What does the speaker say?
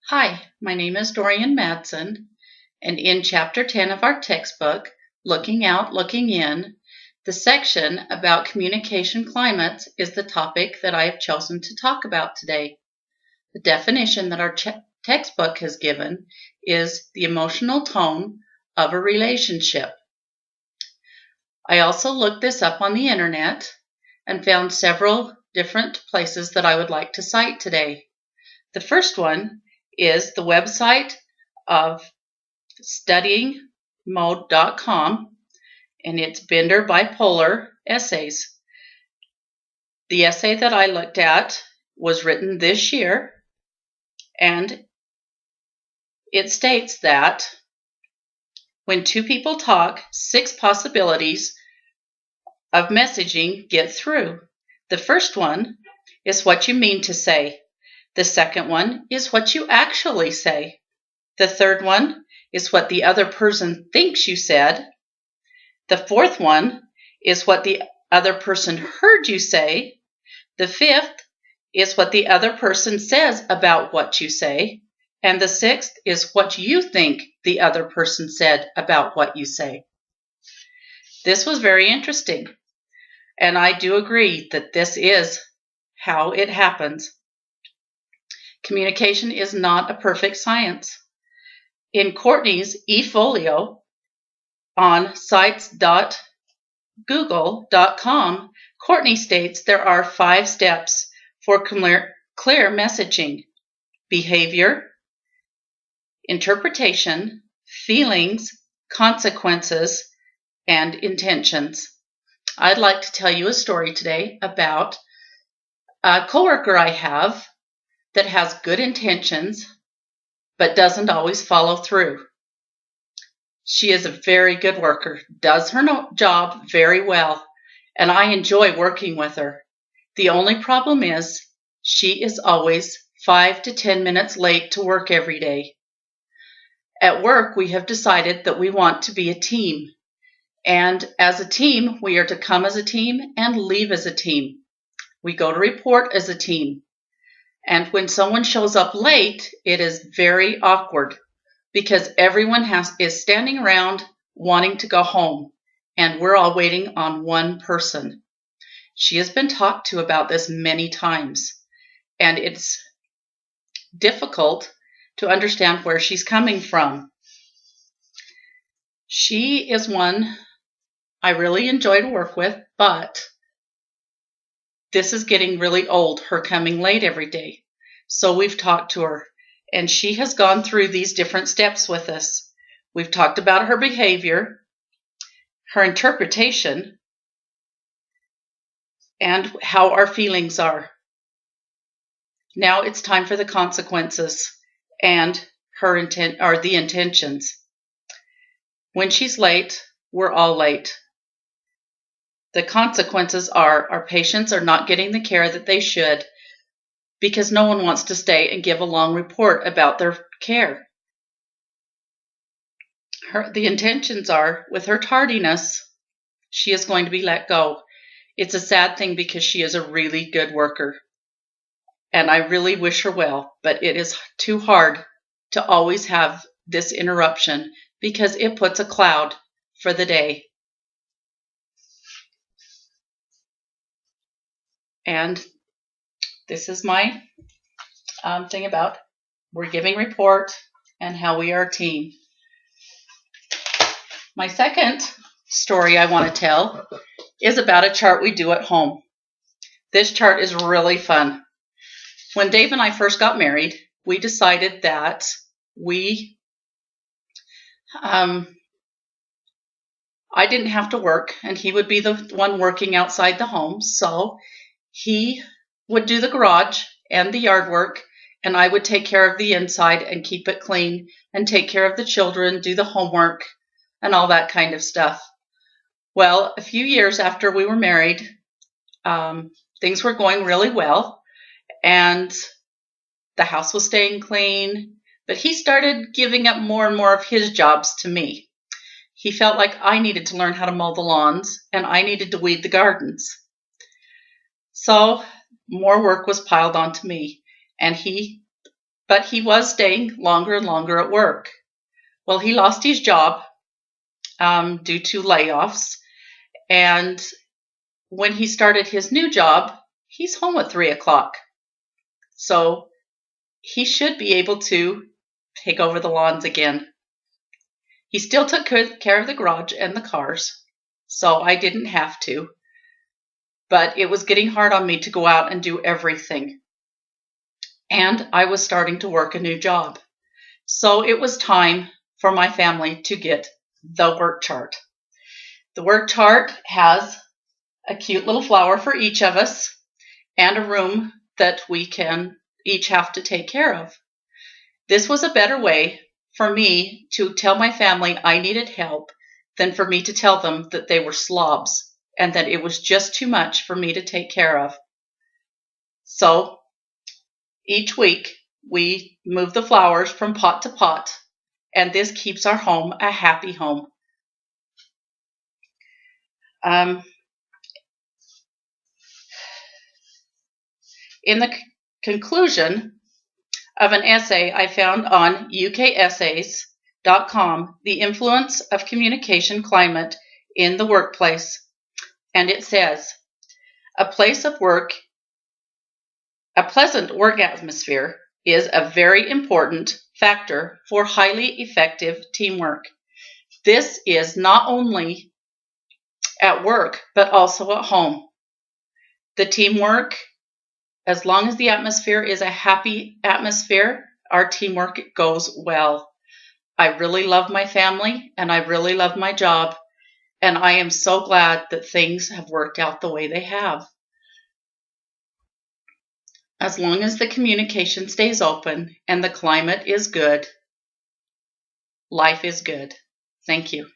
Hi, my name is Dorian Madsen, and in Chapter 10 of our textbook, Looking Out, Looking In, the section about communication climates is the topic that I have chosen to talk about today. The definition that our textbook has given is the emotional tone of a relationship. I also looked this up on the internet and found several different places that I would like to cite today. The first one is the website of studyingmode.com, and it's Bender Bipolar Essays. The essay that I looked at was written this year, and it states that when two people talk, 6 possibilities of messaging get through. The first one is what you mean to say. The second one is what you actually say. The third one is what the other person thinks you said. The fourth one is what the other person heard you say. The fifth is what the other person says about what you say. And the sixth is what you think the other person said about what you say. This was very interesting, and I do agree that this is how it happens. Communication is not a perfect science. In Courtney's eFolio on sites.google.com, Courtney states there are 5 steps for clear messaging: behavior, interpretation, feelings, consequences, and intentions. I'd like to tell you a story today about a coworker I have that has good intentions but doesn't always follow through. She is a very good worker, does her job very well, and I enjoy working with her. The only problem is she is always 5 to 10 minutes late to work every day. At work, we have decided that we want to be a team, and as a team, we are to come as a team and leave as a team. We go to report as a team. And when someone shows up late, it is very awkward because everyone is standing around wanting to go home, and we're all waiting on one person. She has been talked to about this many times, and it's difficult to understand where she's coming from. She is one I really enjoy to work with, but this is getting really old, her coming late every day. So we've talked to her, and she has gone through these different steps with us. We've talked about her behavior, her interpretation, and how our feelings are. Now it's time for the consequences and her intent, or the intentions. When she's late, we're all late. The consequences are our patients are not getting the care that they should because no one wants to stay and give a long report about their care. The intentions are, with her tardiness, she is going to be let go. It's a sad thing because she is a really good worker, and I really wish her well, but it is too hard to always have this interruption because it puts a cloud for the day. And this is my thing about we're giving report and how we are a team. My second story I want to tell is about a chart we do at home. This chart is really fun. When Dave and I first got married, we decided that I didn't have to work, and he would be the one working outside the home. So he would do the garage and the yard work, and I would take care of the inside and keep it clean and take care of the children, do the homework, and all that kind of stuff. Well, a few years after we were married, things were going really well, and the house was staying clean, but he started giving up more and more of his jobs to me. He felt like I needed to learn how to mow the lawns, and I needed to weed the gardens. So more work was piled onto me, and he but he was staying longer and longer at work. Well, he lost his job due to layoffs, and when he started his new job, he's home at 3 o'clock. So he should be able to take over the lawns again. He still took care of the garage and the cars, so I didn't have to. But it was getting hard on me to go out and do everything. And I was starting to work a new job. So it was time for my family to get the work chart. The work chart has a cute little flower for each of us and a room that we can each have to take care of. This was a better way for me to tell my family I needed help than for me to tell them that they were slobs and that it was just too much for me to take care of. So each week we move the flowers from pot to pot, and this keeps our home a happy home. In the conclusion of an essay I found on ukessays.com, The Influence of Communication Climate in the Workplace, and it says, a pleasant work atmosphere is a very important factor for highly effective teamwork. This is not only at work, but also at home. The teamwork, as long as the atmosphere is a happy atmosphere, our teamwork goes well. I really love my family and I really love my job, and I am so glad that things have worked out the way they have. As long as the communication stays open and the climate is good, life is good. Thank you.